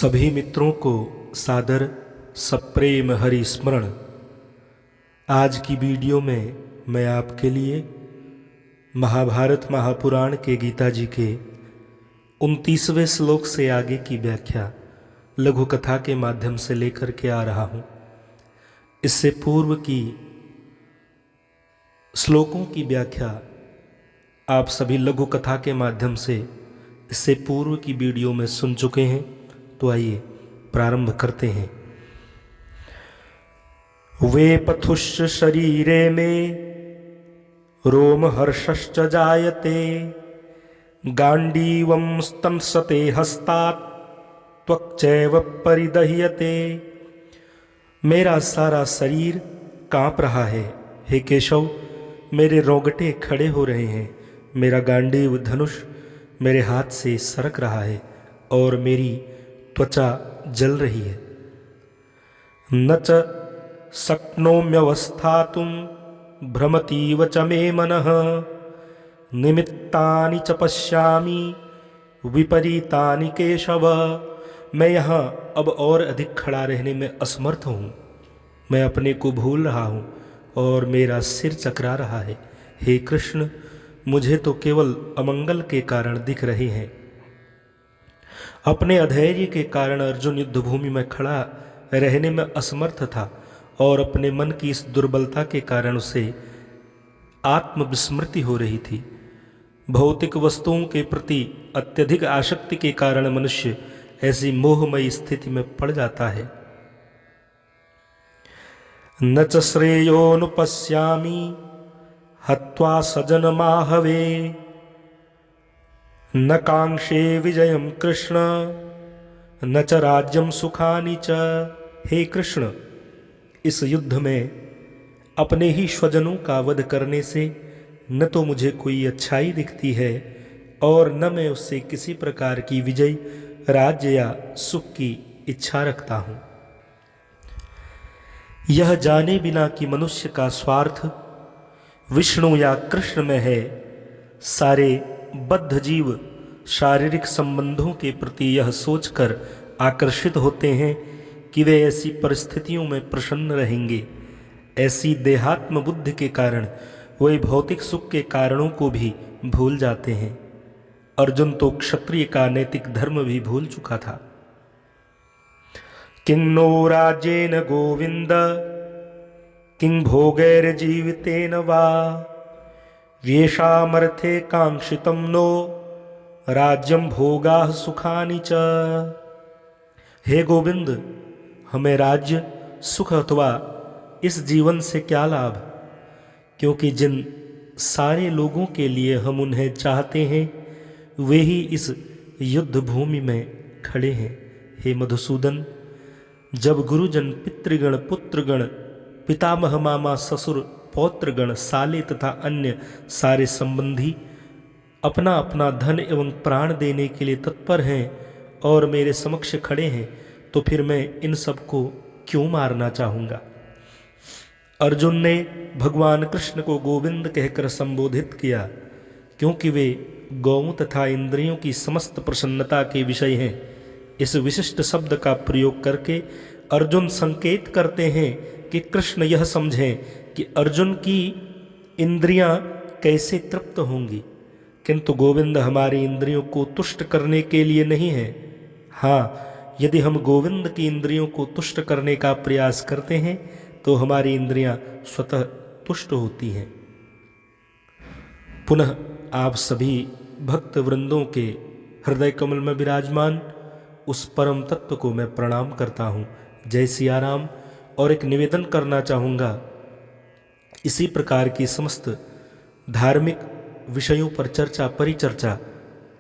सभी मित्रों को सादर सप्रेम हरि स्मरण। आज की वीडियो में मैं आपके लिए महाभारत महापुराण के गीता जी के 29वें श्लोक से आगे की व्याख्या लघु कथा के माध्यम से लेकर के आ रहा हूँ। इससे पूर्व की श्लोकों की व्याख्या आप सभी लघु कथा के माध्यम से इससे पूर्व की वीडियो में सुन चुके हैं। तो आइए प्रारंभ करते हैं। वे पथुश्च शरीरे में रोम हर्षश्च जायते गांडीवं स्तंसते हस्तात् त्वक्चैव परिदह्यते। मेरा सारा शरीर कांप रहा है, हे केशव, मेरे रोंगटे खड़े हो रहे हैं, मेरा गांडीव धनुष मेरे हाथ से सरक रहा है और मेरी त्वचा जल रही है। न च शक्नोम्यवस्थातुं भ्रमतीव च मे मनः निमित्तानि च पश्यामि विपरीतानि केशव। मैं यहाँ अब और अधिक खड़ा रहने में असमर्थ हूँ, मैं अपने को भूल रहा हूँ और मेरा सिर चकरा रहा है। हे कृष्ण, मुझे तो केवल अमंगल के कारण दिख रहे हैं। अपने अधैर्य के कारण अर्जुन युद्ध भूमि में खड़ा रहने में असमर्थ था और अपने मन की इस दुर्बलता के कारण उसे आत्मविस्मृति हो रही थी। भौतिक वस्तुओं के प्रति अत्यधिक आसक्ति के कारण मनुष्य ऐसी मोहमयी स्थिति में पड़ जाता है। न च श्रेयोनुपश्यामि हत्वा सजनमाहवे न कांक्षे विजयम कृष्ण न च राज्यम सुखानि च। हे कृष्ण, इस युद्ध में अपने ही स्वजनों का वध करने से न तो मुझे कोई अच्छाई दिखती है और न मैं उससे किसी प्रकार की विजय, राज्य या सुख की इच्छा रखता हूँ। यह जाने बिना कि मनुष्य का स्वार्थ विष्णु या कृष्ण में है, सारे बद्ध जीव शारीरिक संबंधों के प्रति यह सोचकर आकर्षित होते हैं कि वे ऐसी परिस्थितियों में प्रसन्न रहेंगे। ऐसी देहात्म बुद्धि के कारण वे भौतिक सुख के कारणों को भी भूल जाते हैं। अर्जुन तो क्षत्रिय का नैतिक धर्म भी भूल चुका था। किं नो राज्येन गोविंद किं भोगैर्जीवितेन वा येषामर्थे कांक्षितं नो राज्यम भोगाः सुखानि च। हे गोविंद, हमें राज्य, सुख अथवा इस जीवन से क्या लाभ, क्योंकि जिन सारे लोगों के लिए हम उन्हें चाहते हैं वे ही इस युद्ध भूमि में खड़े हैं। हे मधुसूदन, जब गुरुजन, पितृगण, पुत्रगण, पितामह, मामा, ससुर, पौत्रगण, साले तथा अन्य सारे संबंधी अपना अपना धन एवं प्राण देने के लिए तत्पर हैं और मेरे समक्ष खड़े हैं, तो फिर मैं इन सबको क्यों मारना चाहूँगा। अर्जुन ने भगवान कृष्ण को गोविंद कहकर संबोधित किया, क्योंकि वे गौओं तथा इंद्रियों की समस्त प्रसन्नता के विषय हैं। इस विशिष्ट शब्द का प्रयोग करके अर्जुन संकेत करते हैं कि कृष्ण यह समझें कि अर्जुन की इंद्रियां कैसे तृप्त होंगी, किंतु गोविंद हमारी इंद्रियों को तुष्ट करने के लिए नहीं है। हाँ, यदि हम गोविंद की इंद्रियों को तुष्ट करने का प्रयास करते हैं तो हमारी इंद्रियां स्वतः तुष्ट होती हैं। पुनः आप सभी भक्त वृंदों के हृदय कमल में विराजमान उस परम तत्व को मैं प्रणाम करता हूँ। जय सिया राम। और एक निवेदन करना चाहूँगा, इसी प्रकार की समस्त धार्मिक विषयों पर चर्चा, परिचर्चा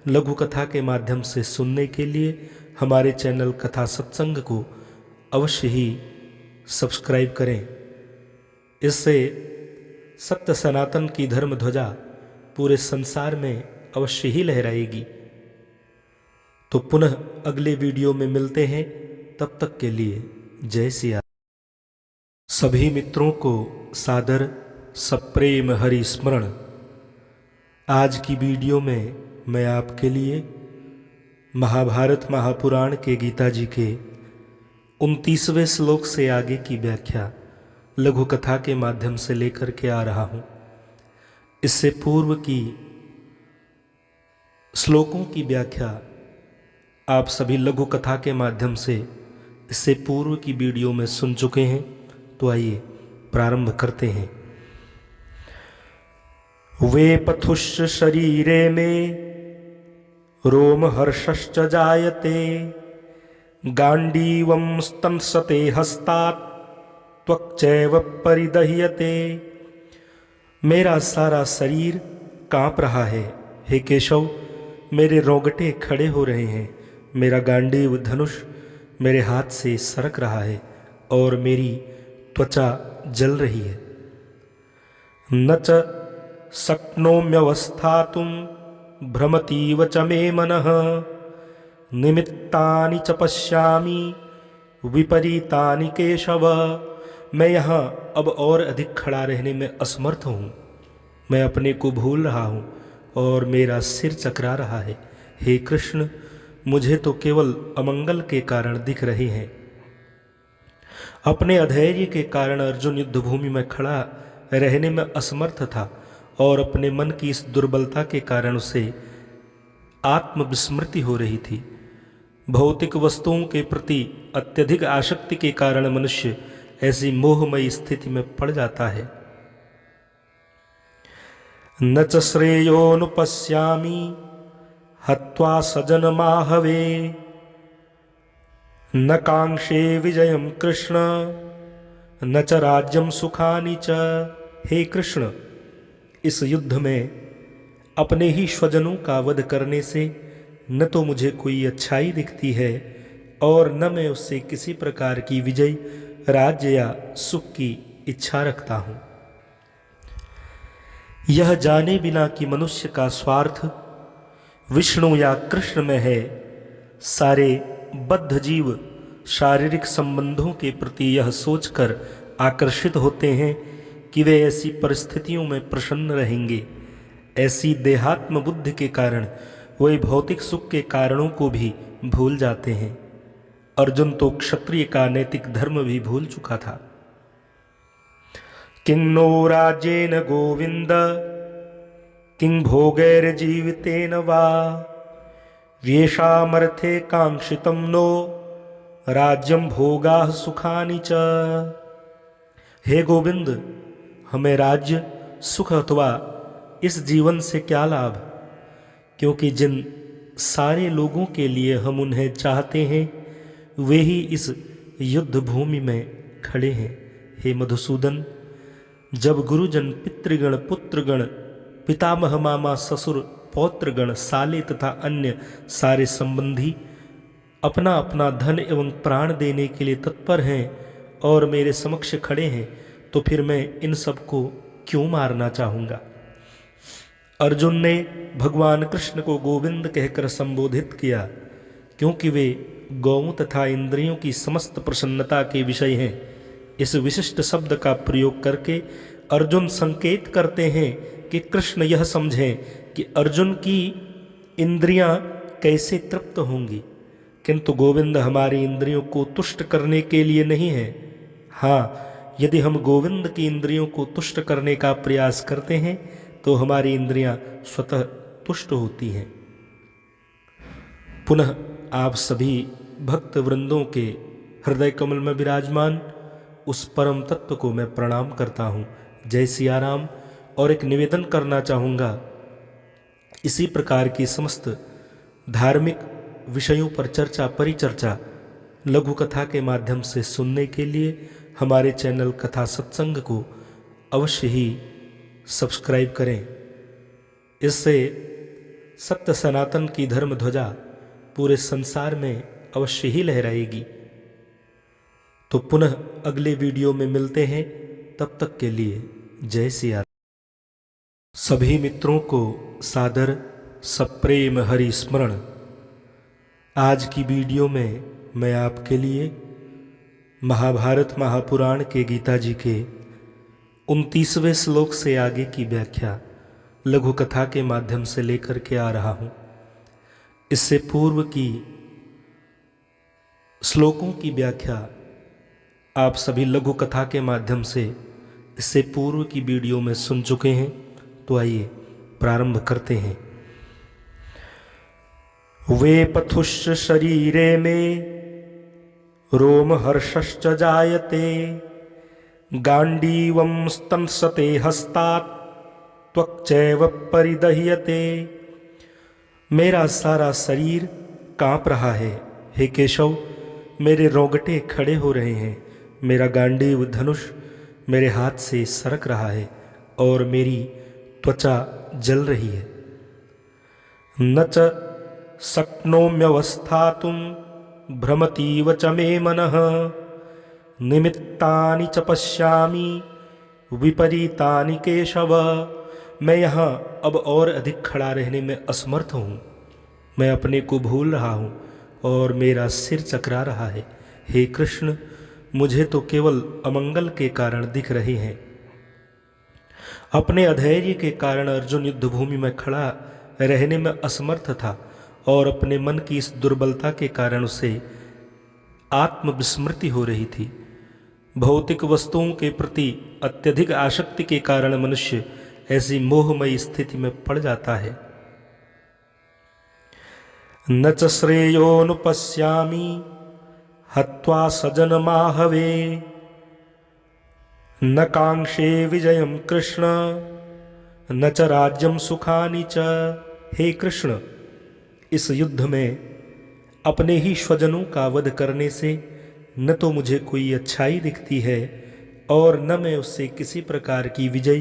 लघु कथा के माध्यम से सुनने के लिए हमारे चैनल कथा सत्संग को अवश्य ही सब्सक्राइब करें। इससे सत्य सनातन की धर्म ध्वजा पूरे संसार में अवश्य ही लहराएगी। तो पुनः अगले वीडियो में मिलते हैं, तब तक के लिए जय सिया। सभी मित्रों को सादर सप्रेम हरि स्मरण। आज की वीडियो में मैं आपके लिए महाभारत महापुराण के गीता जी के 29वें श्लोक से आगे की व्याख्या लघु कथा के माध्यम से लेकर के आ रहा हूं। इससे पूर्व की श्लोकों की व्याख्या आप सभी लघु कथा के माध्यम से इससे पूर्व की वीडियो में सुन चुके हैं। तो आइए प्रारंभ करते हैं। वे पथुश्च शरीरे में रोम हर्षश्च जायते गांडीवं स्तंसते हस्तात् त्वक्चैव परिदह्यते। मेरा सारा शरीर कांप रहा है, हे केशव, मेरे रोंगटे खड़े हो रहे हैं, मेरा गांडीव धनुष मेरे हाथ से सरक रहा है और मेरी त्वचा जल रही है। न च शक्नोम्यवस्थातुं भ्रमतीव च मे मनः निमित्तानि च पश्यामि विपरीतानि केशव। मैं यहाँ अब और अधिक खड़ा रहने में असमर्थ हूँ। मैं अपने को भूल रहा हूँ और मेरा सिर चकरा रहा है। हे कृष्ण, मुझे तो केवल अमंगल के कारण दिख रहे हैं। अपने अधैर्य के कारण अर्जुन युद्ध भूमि में खड़ा रहने में असमर्थ था और अपने मन की इस दुर्बलता के कारण उसे आत्मविस्मृति हो रही थी। भौतिक वस्तुओं के प्रति अत्यधिक आसक्ति के कारण मनुष्य ऐसी मोहमयी स्थिति में पड़ जाता है। न च श्रेयोनुपश्यामि हत्वा सजनमाहवे न कांक्षे विजयं कृष्ण न च राज्यं सुखानि च। हे कृष्ण, इस युद्ध में अपने ही स्वजनों का वध करने से न तो मुझे कोई अच्छाई दिखती है और न मैं उससे किसी प्रकार की विजय, राज्य या सुख की इच्छा रखता हूं। यह जाने बिना कि मनुष्य का स्वार्थ विष्णु या कृष्ण में है, सारे बद्ध जीव शारीरिक संबंधों के प्रति यह सोचकर आकर्षित होते हैं कि वे ऐसी परिस्थितियों में प्रसन्न रहेंगे। ऐसी देहात्म बुद्धि के कारण वे भौतिक सुख के कारणों को भी भूल जाते हैं। अर्जुन तो क्षत्रिय का नैतिक धर्म भी भूल चुका था। किं नो राज्येन गोविंद किं भोगैर्जीवितेन वा येषामर्थे कांक्षितं नो राज्यं भोगाः सुखानि च। हे गोविंद, हमें राज्य, सुख अथवा इस जीवन से क्या लाभ, क्योंकि जिन सारे लोगों के लिए हम उन्हें चाहते हैं वे ही इस युद्ध भूमि में खड़े हैं। हे मधुसूदन, जब गुरुजन, पितृगण, पुत्रगण, पितामह, मामा, ससुर, पौत्रगण, साले तथा अन्य सारे संबंधी अपना अपना धन एवं प्राण देने के लिए तत्पर हैं और मेरे समक्ष खड़े हैं, तो फिर मैं इन सबको क्यों मारना चाहूँगा। अर्जुन ने भगवान कृष्ण को गोविंद कहकर संबोधित किया, क्योंकि वे गौओं तथा इंद्रियों की समस्त प्रसन्नता के विषय हैं। इस विशिष्ट शब्द का प्रयोग करके अर्जुन संकेत करते हैं कि कृष्ण यह समझें कि अर्जुन की इंद्रियां कैसे तृप्त होंगी, किंतु गोविंद हमारी इंद्रियों को तुष्ट करने के लिए नहीं है। हाँ, यदि हम गोविंद की इंद्रियों को तुष्ट करने का प्रयास करते हैं तो हमारी इंद्रियां स्वतः तुष्ट होती हैं। पुनः आप सभी भक्त वृंदों के हृदय कमल में विराजमान उस परम तत्व को मैं प्रणाम करता हूँ। जय सिया राम। और एक निवेदन करना चाहूँगा, इसी प्रकार की समस्त धार्मिक विषयों पर चर्चा, परिचर्चा लघु कथा के माध्यम से सुनने के लिए हमारे चैनल कथा सत्संग को अवश्य ही सब्सक्राइब करें। इससे सत्य सनातन की धर्म ध्वजा पूरे संसार में अवश्य ही लहराएगी। तो पुनः अगले वीडियो में मिलते हैं, तब तक के लिए जय सिया। सभी मित्रों को सादर सप्रेम हरि स्मरण। आज की वीडियो में मैं आपके लिए महाभारत महापुराण के गीता जी के 29वें श्लोक से आगे की व्याख्या लघु कथा के माध्यम से लेकर के आ रहा हूँ। इससे पूर्व की श्लोकों की व्याख्या आप सभी लघु कथा के माध्यम से इससे पूर्व की वीडियो में सुन चुके हैं। तो आइए प्रारंभ करते हैं। वे पथुश्च शरीरे में रोम हर्षश्च जायते गांडीवं स्तंसते हस्तात् त्वक्चैव परिदह्यते। मेरा सारा शरीर कांप रहा है, हे केशव, मेरे रोंगटे खड़े हो रहे हैं, मेरा गांडीव धनुष मेरे हाथ से सरक रहा है और मेरी त्वचा जल रही है। न च शक्नोम्यवस्थातुं भ्रमतीव च मे मनः निमित्तानि च पश्यामि विपरीतानि केशव। मैं यहाँ अब और अधिक खड़ा रहने में असमर्थ हूँ, मैं अपने को भूल रहा हूँ और मेरा सिर चकरा रहा है। हे कृष्ण, मुझे तो केवल अमंगल के कारण दिख रहे हैं। अपने अधैर्य के कारण अर्जुन युद्ध भूमि में खड़ा रहने में असमर्थ था और अपने मन की इस दुर्बलता के कारण उसे आत्मविस्मृति हो रही थी। भौतिक वस्तुओं के प्रति अत्यधिक आसक्ति के कारण मनुष्य ऐसी मोहमयी स्थिति में पड़ जाता है। न च श्रेयोनुपश्यामि हत्वा सजनमाहवे न कांक्षे विजयम कृष्ण न च राज्यम सुखानि च। हे कृष्ण, इस युद्ध में अपने ही स्वजनों का वध करने से न तो मुझे कोई अच्छाई दिखती है और न मैं उससे किसी प्रकार की विजय,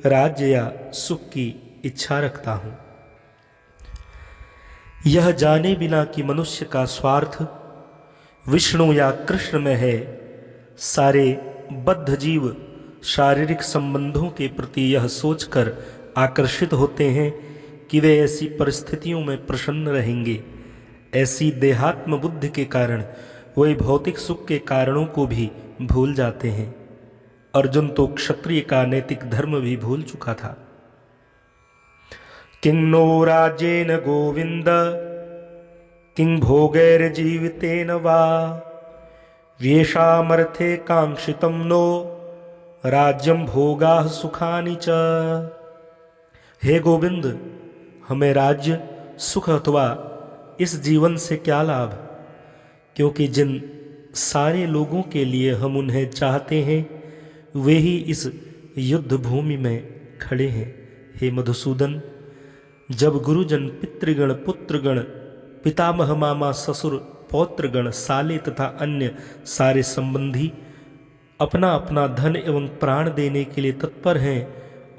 राज्य या सुख की इच्छा रखता हूं। यह जाने बिना कि मनुष्य का स्वार्थ विष्णु या कृष्ण में है, सारे बद्ध जीव शारीरिक संबंधों के प्रति यह सोचकर आकर्षित होते हैं कि वे ऐसी परिस्थितियों में प्रसन्न रहेंगे। ऐसी देहात्म बुद्धि के कारण वे भौतिक सुख के कारणों को भी भूल जाते हैं। अर्जुन तो क्षत्रिय का नैतिक धर्म भी भूल चुका था। किं नो राज्येन गोविंद किं भोगैर्जीवितेन वा येषामर्थे कांक्षितं नो राज्यं भोगाः सुखानि च। हे गोविंद, हमें राज्य, सुख अथवा इस जीवन से क्या लाभ, क्योंकि जिन सारे लोगों के लिए हम उन्हें चाहते हैं वे ही इस युद्ध भूमि में खड़े हैं। हे मधुसूदन, जब गुरुजन, पितृगण, पुत्रगण, पितामह, मामा, ससुर, पौत्रगण, साले तथा अन्य सारे संबंधी अपना अपना धन एवं प्राण देने के लिए तत्पर हैं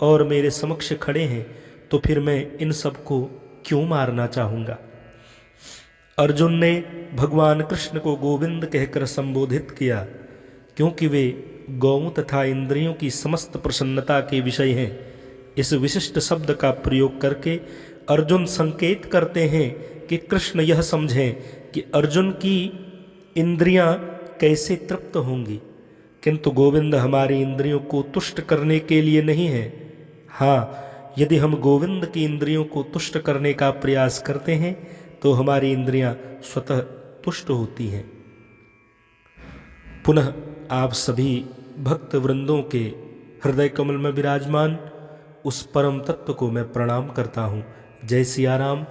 और मेरे समक्ष खड़े हैं, तो फिर मैं इन सबको क्यों मारना चाहूँगा। अर्जुन ने भगवान कृष्ण को गोविंद कहकर संबोधित किया क्योंकि वे गौओं तथा इंद्रियों की समस्त प्रसन्नता के विषय हैं। इस विशिष्ट शब्द का प्रयोग करके अर्जुन संकेत करते हैं कि कृष्ण यह समझें कि अर्जुन की इंद्रियां कैसे तृप्त होंगी, किंतु गोविंद हमारी इंद्रियों को तुष्ट करने के लिए नहीं है। हाँ, यदि हम गोविंद की इंद्रियों को तुष्ट करने का प्रयास करते हैं तो हमारी इंद्रियां स्वतः तुष्ट होती हैं। पुनः आप सभी भक्त वृंदों के हृदय कमल में विराजमान उस परम तत्व को मैं प्रणाम करता हूँ। जय सिया राम।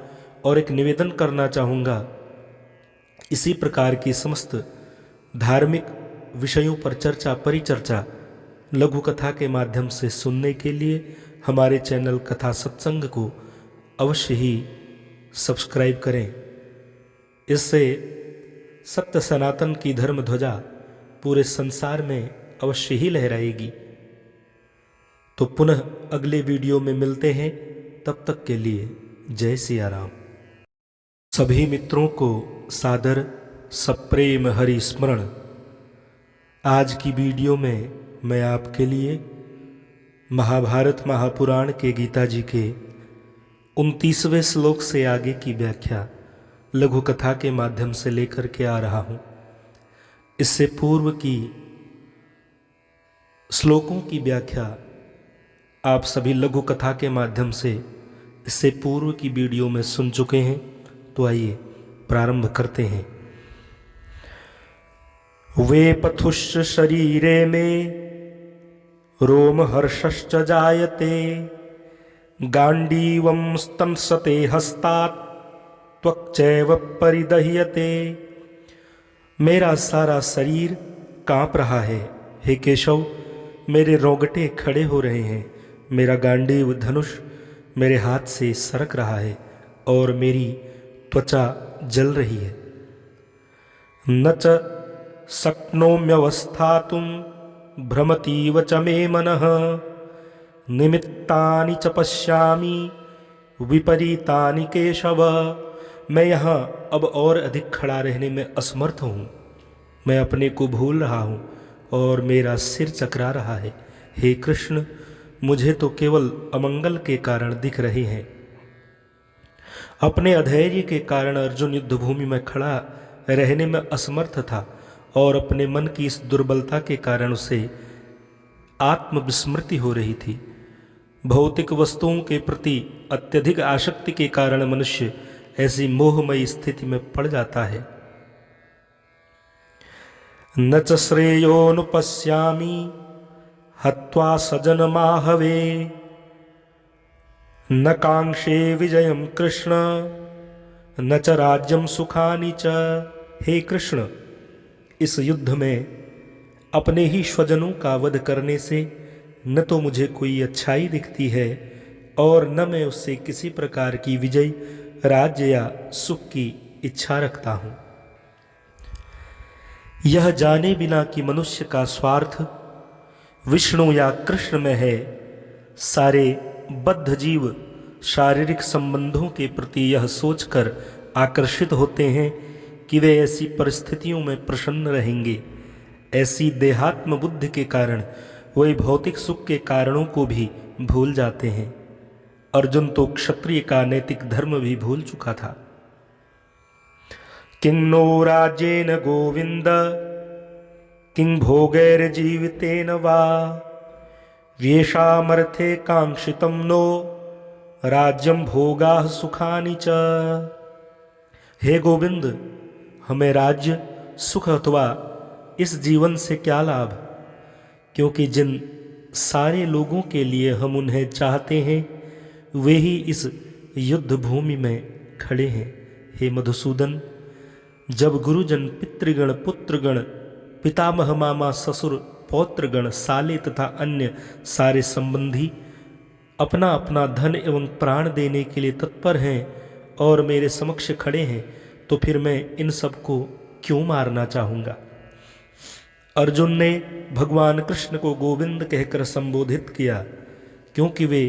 और एक निवेदन करना चाहूँगा, इसी प्रकार की समस्त धार्मिक विषयों पर चर्चा, परिचर्चा लघु कथा के माध्यम से सुनने के लिए हमारे चैनल कथा सत्संग को अवश्य ही सब्सक्राइब करें। इससे सत्य सनातन की धर्म ध्वजा पूरे संसार में अवश्य ही लहराएगी। तो पुनः अगले वीडियो में मिलते हैं, तब तक के लिए जय सिया राम। सभी मित्रों को सादर सप्रेम हरि स्मरण। आज की वीडियो में मैं आपके लिए महाभारत महापुराण के गीता जी के 29वें श्लोक से आगे की व्याख्या लघु कथा के माध्यम से लेकर के आ रहा हूं। इससे पूर्व की श्लोकों की व्याख्या आप सभी लघु कथा के माध्यम से इससे पूर्व की वीडियो में सुन चुके हैं। तो आइए प्रारंभ करते हैं। वे पथुश्च शरीरे में रोम हर्षश्च जायते, गांडीवं स्तंसते हस्तात् त्वक्चैव परिदह्यते। मेरा सारा शरीर कांप रहा है, हे केशव, मेरे रोंगटे खड़े हो रहे हैं, मेरा गांडीव धनुष मेरे हाथ से सरक रहा है और मेरी त्वचा जल रही है। न च शक्नोम्यवस्थातुं भ्रमतीव च मे मनः, निमित्तानि च पश्यामि विपरीतानि केशव। मैं यहाँ अब और अधिक खड़ा रहने में असमर्थ हूँ, मैं अपने को भूल रहा हूँ और मेरा सिर चकरा रहा है। हे कृष्ण, मुझे तो केवल अमंगल के कारण दिख रहे हैं। अपने अधैर्य के कारण अर्जुन युद्ध भूमि में खड़ा रहने में असमर्थ था और अपने मन की इस दुर्बलता के कारण उसे आत्मविस्मृति हो रही थी। भौतिक वस्तुओं के प्रति अत्यधिक आसक्ति के कारण मनुष्य ऐसी मोहमयी स्थिति में पड़ जाता है। न च श्रेयोनुपश्यामि हत्वा सजनमाहवे, न कांक्षे विजयम कृष्ण न च राज्यम सुखानि च। हे कृष्ण, इस युद्ध में अपने ही स्वजनों का वध करने से न तो मुझे कोई अच्छाई दिखती है और न मैं उससे किसी प्रकार की विजय, राज्य या सुख की इच्छा रखता हूँ। यह जाने बिना कि मनुष्य का स्वार्थ विष्णु या कृष्ण में है, सारे बद्ध जीव शारीरिक संबंधों के प्रति यह सोचकर आकर्षित होते हैं कि वे ऐसी परिस्थितियों में प्रसन्न रहेंगे। ऐसी देहात्म बुद्धि के कारण वे भौतिक सुख के कारणों को भी भूल जाते हैं। अर्जुन तो क्षत्रिय का नैतिक धर्म भी भूल चुका था। किं नो राज्येन गोविंद किं भोगैर्जीवितेन वा, येषामर्थे कांक्षितं नो राज्यं भोगाः सुखानि च। हे गोविंद, हमें राज्य, सुख अथवा इस जीवन से क्या लाभ, क्योंकि जिन सारे लोगों के लिए हम उन्हें चाहते हैं वे ही इस युद्ध भूमि में खड़े हैं। हे मधुसूदन, जब गुरुजन, पितृगण, पुत्रगण, पितामह, मामा, ससुर, पौत्रगण, साले तथा अन्य सारे संबंधी अपना अपना धन एवं प्राण देने के लिए तत्पर हैं और मेरे समक्ष खड़े हैं, तो फिर मैं इन सबको क्यों मारना चाहूँगा। अर्जुन ने भगवान कृष्ण को गोविंद कहकर संबोधित किया, क्योंकि वे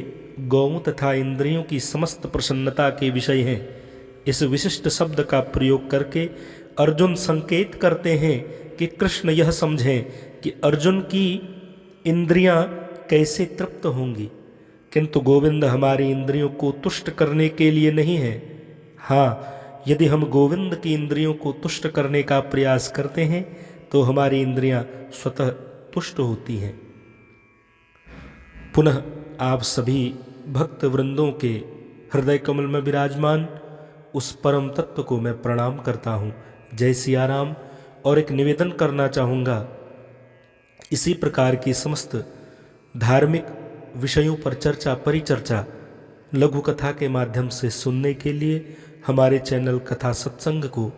गौओं तथा इंद्रियों की समस्त प्रसन्नता के विषय हैं। इस विशिष्ट शब्द का प्रयोग करके अर्जुन संकेत करते हैं कि कृष्ण यह समझें कि अर्जुन की इंद्रियां कैसे तृप्त होंगी, किंतु गोविंद हमारी इंद्रियों को तुष्ट करने के लिए नहीं है। हाँ, यदि हम गोविंद की इंद्रियों को तुष्ट करने का प्रयास करते हैं तो हमारी इंद्रियां स्वतः तुष्ट होती हैं। पुनः आप सभी भक्त वृंदों के हृदय कमल में विराजमान उस परम तत्व को मैं प्रणाम करता हूँ। जय सिया राम। और एक निवेदन करना चाहूँगा, इसी प्रकार की समस्त धार्मिक विषयों पर चर्चा, परिचर्चा लघु कथा के माध्यम से सुनने के लिए हमारे चैनल कथा सत्संग को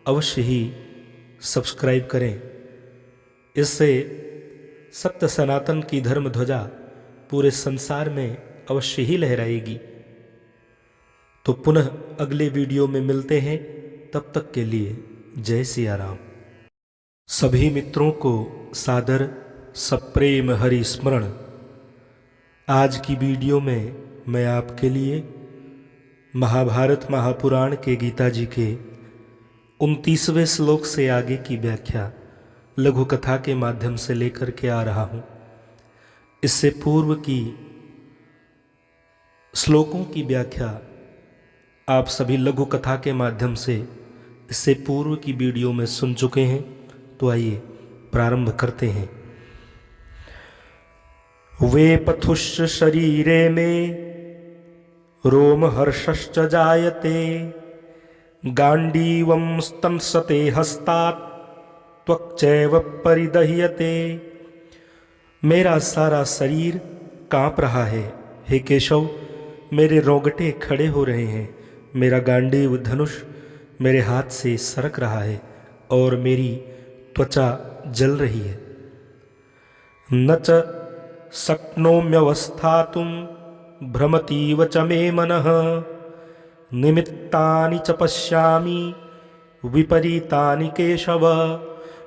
अवश्य ही सब्सक्राइब करें। इससे सत्य सनातन की धर्म ध्वजा पूरे संसार में अवश्य ही लहराएगी। तो पुनः अगले वीडियो में मिलते हैं, तब तक के लिए जय सिया राम। सभी मित्रों को सादर सप्रेम हरि स्मरण। आज की वीडियो में मैं आपके लिए महाभारत महापुराण के गीता जी के 29वें श्लोक से आगे की व्याख्या लघु कथा के माध्यम से लेकर के आ रहा हूँ। इससे पूर्व की श्लोकों की व्याख्या आप सभी लघु कथा के माध्यम से इससे पूर्व की वीडियो में सुन चुके हैं। तो आइए प्रारंभ करते हैं। वे पथुश्च शरीरे में रोम हर्षश्च जायते, गांडीवं स्तंसते हस्तात् त्वक् चैव परिदह्यते। मेरा सारा शरीर कांप रहा है, हे केशव, मेरे रोंगटे खड़े हो रहे हैं, मेरा गांडीव धनुष मेरे हाथ से सरक रहा है और मेरी त्वचा जल रही है। न च शक्नोम्यवस्थातुं भ्रमतीव च मे मनः, निमित्तानि च पश्यामि विपरीतानि केशव।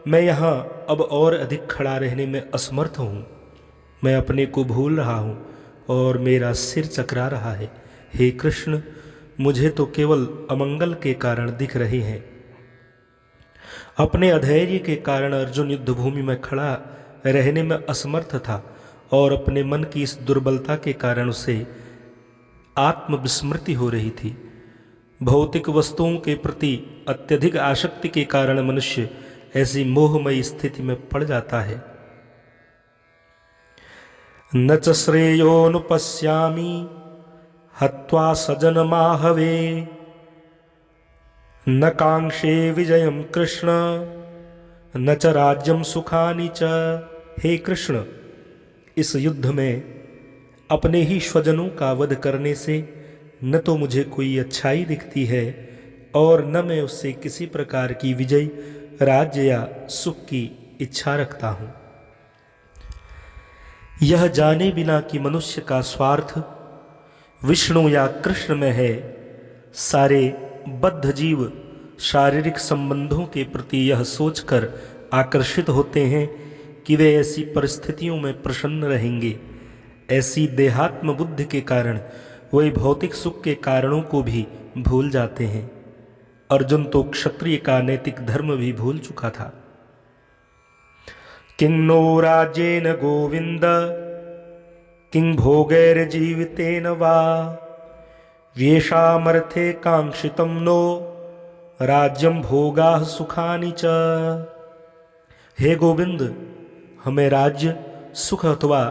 मैं यहाँ अब और अधिक खड़ा रहने में असमर्थ हूँ, मैं अपने को भूल रहा हूँ और मेरा सिर चकरा रहा है। हे कृष्ण, मुझे तो केवल अमंगल के कारण दिख रहे हैं। अपने अधैर्य के कारण अर्जुन युद्ध भूमि में खड़ा रहने में असमर्थ था और अपने मन की इस दुर्बलता के कारण उसे आत्मविस्मृति हो रही थी। भौतिक वस्तुओं के प्रति अत्यधिक आसक्ति के कारण मनुष्य ऐसी मोहमयी स्थिति में पड़ जाता है। न च श्रेयोनुपश्यामि हत्वा सजनमाहवे, न कांक्षे विजयं कृष्ण न च राज्यं सुखानि च। हे कृष्ण, इस युद्ध में अपने ही स्वजनों का वध करने से न तो मुझे कोई अच्छाई दिखती है और न मैं उससे किसी प्रकार की विजय, राज्य या सुख की इच्छा रखता हूँ। यह जाने बिना कि मनुष्य का स्वार्थ विष्णु या कृष्ण में है, सारे बद्ध जीव शारीरिक संबंधों के प्रति यह सोचकर आकर्षित होते हैं कि वे ऐसी परिस्थितियों में प्रसन्न रहेंगे। ऐसी देहात्म बुद्धि के कारण वे भौतिक सुख के कारणों को भी भूल जाते हैं। अर्जुन तो क्षत्रिय का नैतिक धर्म भी भूल चुका था। किं नो राज्येन गोविंद किं भोगैर्जीवितेन वा, येषामर्थे कांक्षितं नो राज्यं भोगाः सुखानि च। हे गोविंद, हमें राज्य, सुख अथवा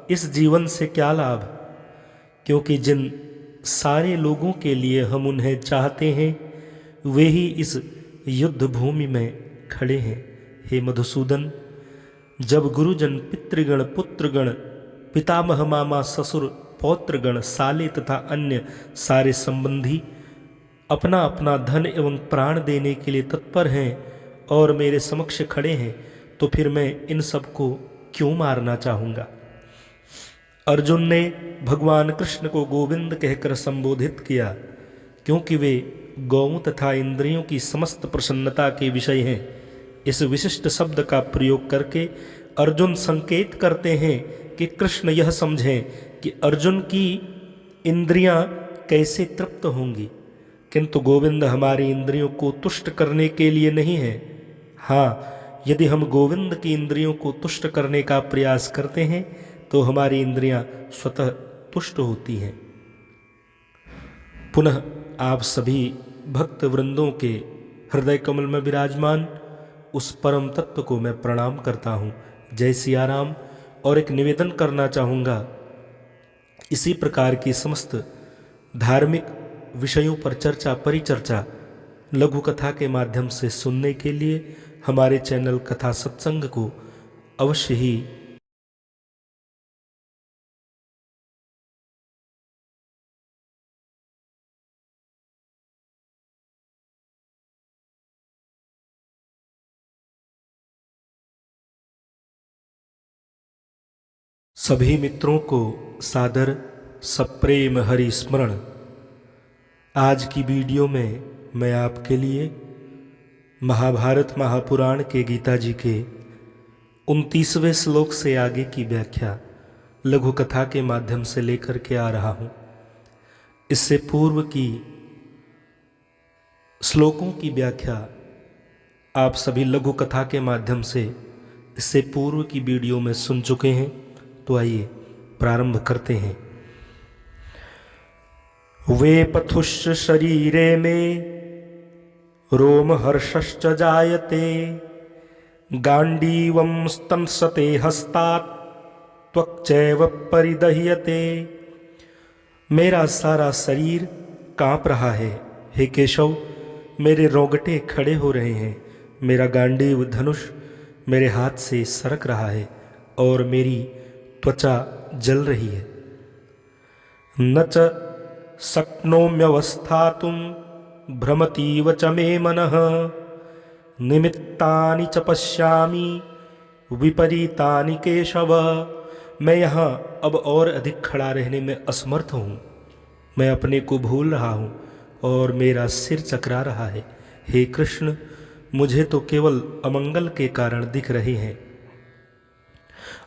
इस जीवन से क्या लाभ, क्योंकि जिन सारे लोगों के लिए हम उन्हें चाहते हैं वे ही इस युद्ध भूमि में खड़े हैं। हे मधुसूदन, जब गुरुजन, पितृगण, पुत्रगण, पितामह, मामा, ससुर, पौत्रगण, साले तथा अन्य सारे संबंधी अपना अपना धन एवं प्राण देने के लिए तत्पर हैं और मेरे समक्ष खड़े हैं, तो फिर मैं इन सबको क्यों मारना चाहूँगा। अर्जुन ने भगवान कृष्ण को गोविंद कहकर संबोधित किया, क्योंकि वे गौओं तथा इंद्रियों की समस्त प्रसन्नता के विषय हैं। इस विशिष्ट शब्द का प्रयोग करके अर्जुन संकेत करते हैं कि कृष्ण यह समझें कि अर्जुन की इंद्रियां कैसे तृप्त होंगी, किंतु गोविंद हमारी इंद्रियों को तुष्ट करने के लिए नहीं है। हाँ, यदि हम गोविंद की इंद्रियों को तुष्ट करने का प्रयास करते हैं तो हमारी इंद्रियां स्वतः तुष्ट होती हैं। पुनः आप सभी भक्त वृंदों के हृदय कमल में विराजमान उस परम तत्व को मैं प्रणाम करता हूँ। जय सिया राम। और एक निवेदन करना चाहूँगा, इसी प्रकार की समस्त धार्मिक विषयों पर चर्चा, परिचर्चा लघु कथा के माध्यम से सुनने के लिए हमारे चैनल कथा सत्संग को अवश्य ही सभी मित्रों को सादर सप्रेम हरि स्मरण। आज की वीडियो में मैं आपके लिए महाभारत महापुराण के गीता जी के 29वें श्लोक से आगे की व्याख्या लघु कथा के माध्यम से लेकर के आ रहा हूँ। इससे पूर्व की श्लोकों की व्याख्या आप सभी लघु कथा के माध्यम से इससे पूर्व की वीडियो में सुन चुके हैं, तो आइए प्रारंभ करते हैं। वे पथुश्च शरीरे में रोम हर्षश्च जायते, गांडीवं स्तंसते हस्तात् त्वक् चैव परिदह्यते। मेरा सारा शरीर कांप रहा है, हे केशव, मेरे रोंगटे खड़े हो रहे हैं, मेरा गांडीव धनुष मेरे हाथ से सरक रहा है और मेरी त्वचा जल रही है। न च शक्नोम्यवस्थातुं भ्रमतीव च मे मनः निमित्तानि च पश्यामि विपरीतानि केशव। मैं यहाँ अब और अधिक खड़ा रहने में असमर्थ हूँ। मैं अपने को भूल रहा हूँ और मेरा सिर चकरा रहा है। हे कृष्ण, मुझे तो केवल अमंगल के कारण दिख रहे हैं।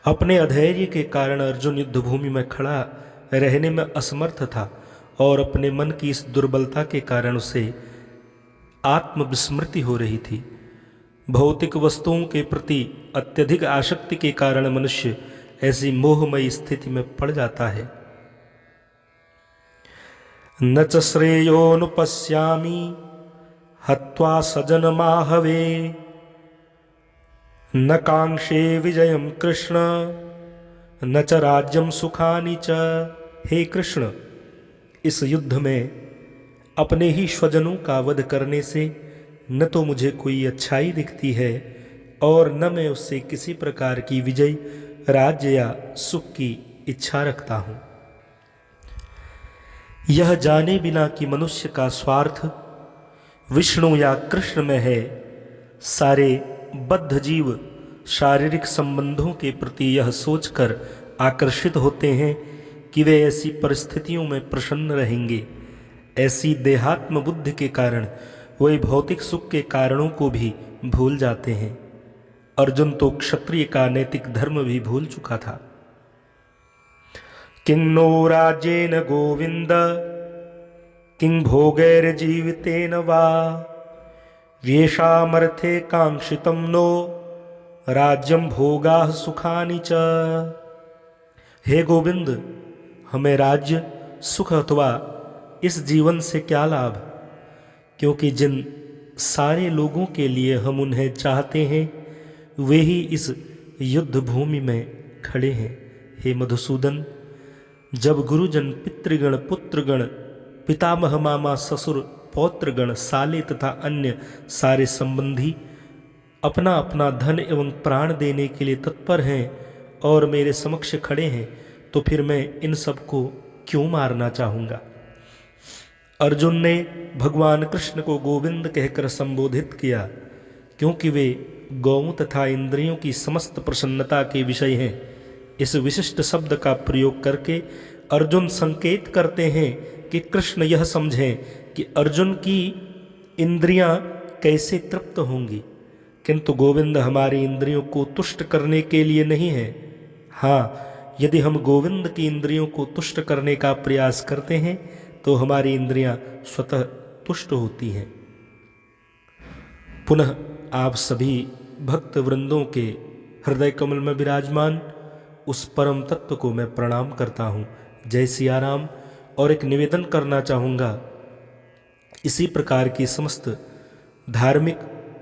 अपने अधैर्य के कारण अर्जुन युद्ध भूमि में खड़ा रहने में असमर्थ था और अपने मन की इस दुर्बलता के कारण उसे आत्मविस्मृति हो रही थी। भौतिक वस्तुओं के प्रति अत्यधिक आसक्ति के कारण मनुष्य ऐसी मोहमयी स्थिति में पड़ जाता है। न च श्रेयोनुपश्यामि हत्वा सजनमाहवे न कांक्षे विजयम कृष्ण न च राज्यम सुखानि च। हे कृष्ण, इस युद्ध में अपने ही स्वजनों का वध करने से न तो मुझे कोई अच्छाई दिखती है और न मैं उससे किसी प्रकार की विजय, राज्य या सुख की इच्छा रखता हूँ। यह जाने बिना कि मनुष्य का स्वार्थ विष्णु या कृष्ण में है, सारे बद्ध जीव शारीरिक संबंधों के प्रति यह सोचकर आकर्षित होते हैं कि वे ऐसी परिस्थितियों में प्रसन्न रहेंगे। ऐसी देहात्म बुद्धि के कारण वे भौतिक सुख के कारणों को भी भूल जाते हैं। अर्जुन तो क्षत्रिय का नैतिक धर्म भी भूल चुका था। किं नो राज्येन गोविंद किं भोगैर्जीवितेन वा येषामर्थे कांक्षितं नो राज्यं भोगाः सुखानि च। हे गोविंद, हमें राज्य, सुख अथवा इस जीवन से क्या लाभ, क्योंकि जिन सारे लोगों के लिए हम उन्हें चाहते हैं वे ही इस युद्ध भूमि में खड़े हैं। हे मधुसूदन, जब गुरुजन, पितृगण, पुत्रगण, पितामह, मामा, ससुर, पौत्रगण, साले तथा अन्य सारे संबंधी अपना अपना धन एवं प्राण देने के लिए तत्पर हैं और मेरे समक्ष खड़े हैं, तो फिर मैं इन सबको क्यों मारना चाहूँगा। अर्जुन ने भगवान कृष्ण को गोविंद कहकर संबोधित किया, क्योंकि वे गौओं तथा इंद्रियों की समस्त प्रसन्नता के विषय हैं। इस विशिष्ट शब्द का प्रयोग करके अर्जुन संकेत करते हैं कि कृष्ण यह समझें कि अर्जुन की इंद्रियां कैसे तृप्त होंगी, किंतु गोविंद हमारी इंद्रियों को तुष्ट करने के लिए नहीं है। हाँ, यदि हम गोविंद की इंद्रियों को तुष्ट करने का प्रयास करते हैं तो हमारी इंद्रियां स्वतः तुष्ट होती हैं। पुनः आप सभी भक्त वृंदों के हृदय कमल में विराजमान उस परम तत्व को मैं प्रणाम करता हूँ। जय सिया राम। और एक निवेदन करना चाहूँगा, इसी प्रकार की समस्त धार्मिक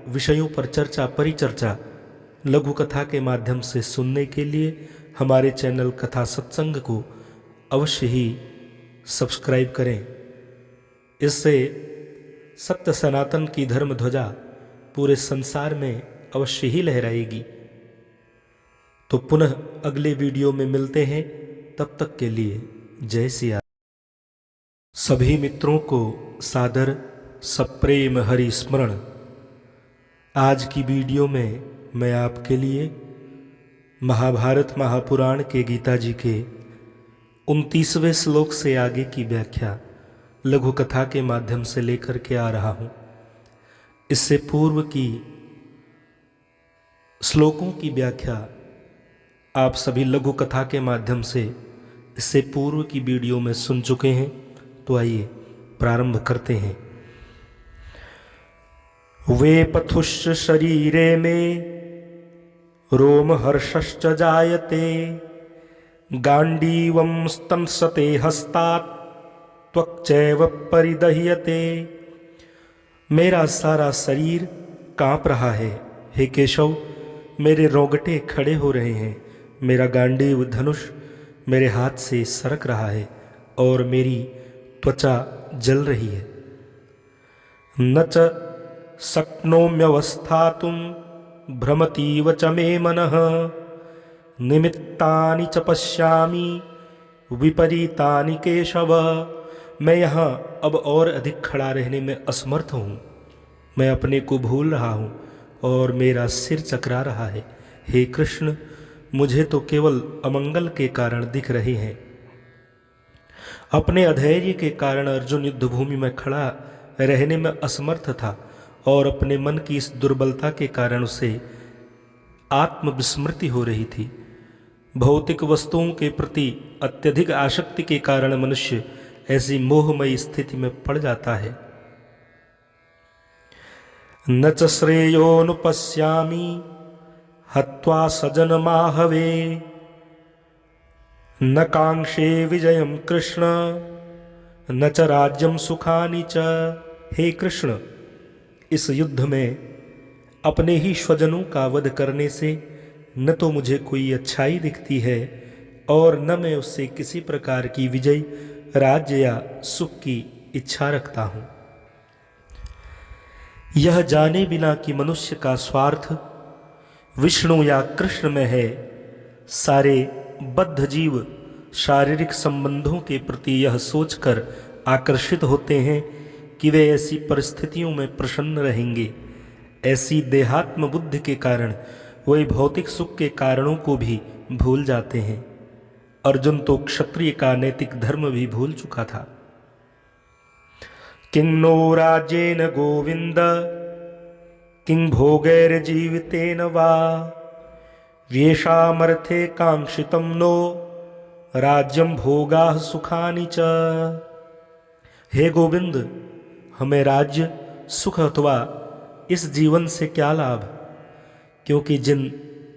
विषयों पर चर्चा, परिचर्चा लघु कथा के माध्यम से सुनने के लिए हमारे चैनल कथा सत्संग को अवश्य ही सब्सक्राइब करें। इससे सत्य सनातन की धर्म ध्वजा पूरे संसार में अवश्य ही लहराएगी। तो पुनः अगले वीडियो में मिलते हैं, तब तक के लिए जय सिया। सभी मित्रों को सादर सप्रेम हरि स्मरण। आज की वीडियो में मैं आपके लिए महाभारत महापुराण के गीता जी के 29वें श्लोक से आगे की व्याख्या लघु कथा के माध्यम से लेकर के आ रहा हूँ। इससे पूर्व की श्लोकों की व्याख्या आप सभी लघु कथा के माध्यम से इससे पूर्व की वीडियो में सुन चुके हैं। तो आइए प्रारंभ करते हैं। वे पथुश्च शरीरे में रोम हर्षश्च जायते गांडीवं स्तंसते हस्तात् त्वक्चैव परिदह्यते। मेरा सारा शरीर कांप रहा है। हे केशव, मेरे रोंगटे खड़े हो रहे हैं, मेरा गांडीव धनुष मेरे हाथ से सरक रहा है और मेरी त्वचा जल रही है। न च शक्नोम्यवस्थातुं भ्रमतीव च मे मनः निमित्तानि च पश्यामि विपरीतानि केशव। मैं यहाँ अब और अधिक खड़ा रहने में असमर्थ हूँ। मैं अपने को भूल रहा हूँ और मेरा सिर चकरा रहा है। हे कृष्ण, मुझे तो केवल अमंगल के कारण दिख रहे हैं। अपने अधैर्य के कारण अर्जुन युद्ध भूमि में खड़ा रहने में असमर्थ था और अपने मन की इस दुर्बलता के कारण उसे आत्मविस्मृति हो रही थी। भौतिक वस्तुओं के प्रति अत्यधिक आसक्ति के कारण मनुष्य ऐसी मोहमयी स्थिति में पड़ जाता है। न च श्रेयोनुपश्यामि हत्वा सजनमाहवे न कांक्षे विजयम कृष्ण न च राज्यम सुखानि च। हे कृष्ण, इस युद्ध में अपने ही स्वजनों का वध करने से न तो मुझे कोई अच्छाई दिखती है और न मैं उससे किसी प्रकार की विजय, राज्य या सुख की इच्छा रखता हूं। यह जाने बिना कि मनुष्य का स्वार्थ विष्णु या कृष्ण में है, सारे बद्ध जीव शारीरिक संबंधों के प्रति यह सोचकर आकर्षित होते हैं कि वे ऐसी परिस्थितियों में प्रसन्न रहेंगे। ऐसी देहात्म बुद्धि के कारण वे भौतिक सुख के कारणों को भी भूल जाते हैं। अर्जुन तो क्षत्रिय का नैतिक धर्म भी भूल चुका था। किं नो राज्येन गोविंद किं भोगैर्जीवितेन वा येषामर्थे कांक्षितं नो राज्यम भोगाः सुखानि च। हे गोविंद, हमें राज्य, सुख अथवा इस जीवन से क्या लाभ, क्योंकि जिन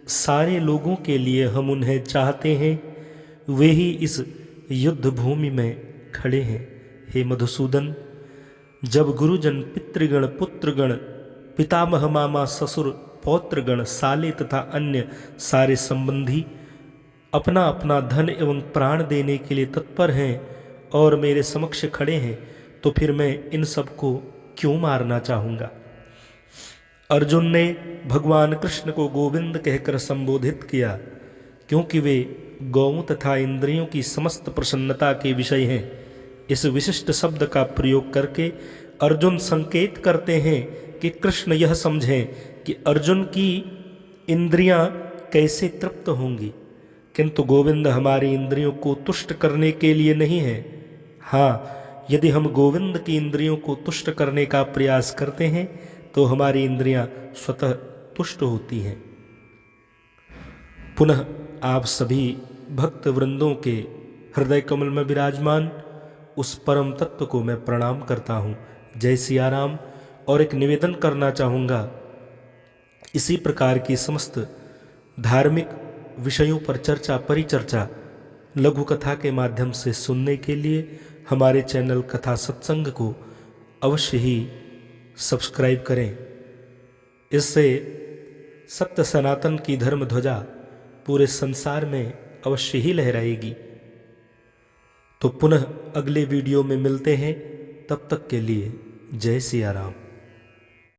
सारे लोगों के लिए हम उन्हें चाहते हैं वे ही इस युद्ध भूमि में खड़े हैं। हे मधुसूदन, जब गुरुजन, पितृगण, पुत्रगण, पितामह, मामा, ससुर, पौत्रगण, साले तथा अन्य सारे संबंधी अपना अपना धन एवं प्राण देने के लिए तत्पर हैं और मेरे समक्ष खड़े हैं, तो फिर मैं इन सबको क्यों मारना चाहूँगा। अर्जुन ने भगवान कृष्ण को गोविंद कहकर संबोधित किया, क्योंकि वे गौओं तथा इंद्रियों की समस्त प्रसन्नता के विषय हैं। इस विशिष्ट शब्द का प्रयोग करके अर्जुन संकेत करते हैं कि कृष्ण यह समझें कि अर्जुन की इंद्रियां कैसे तृप्त होंगी, किंतु गोविंद हमारी इंद्रियों को तुष्ट करने के लिए नहीं है। हाँ, यदि हम गोविंद की इंद्रियों को तुष्ट करने का प्रयास करते हैं तो हमारी इंद्रियां स्वतः तुष्ट होती हैं। पुनः आप सभी भक्त वृंदों के हृदय कमल में विराजमान उस परम तत्व को मैं प्रणाम करता हूँ। जय सिया राम। और एक निवेदन करना चाहूँगा, इसी प्रकार की समस्त धार्मिक विषयों पर चर्चा, परिचर्चा लघु कथा के माध्यम से सुनने के लिए हमारे चैनल कथा सत्संग को अवश्य ही सब्सक्राइब करें। इससे सत्य सनातन की धर्म ध्वजा पूरे संसार में अवश्य ही लहराएगी। तो पुनः अगले वीडियो में मिलते हैं, तब तक के लिए जय सिया राम।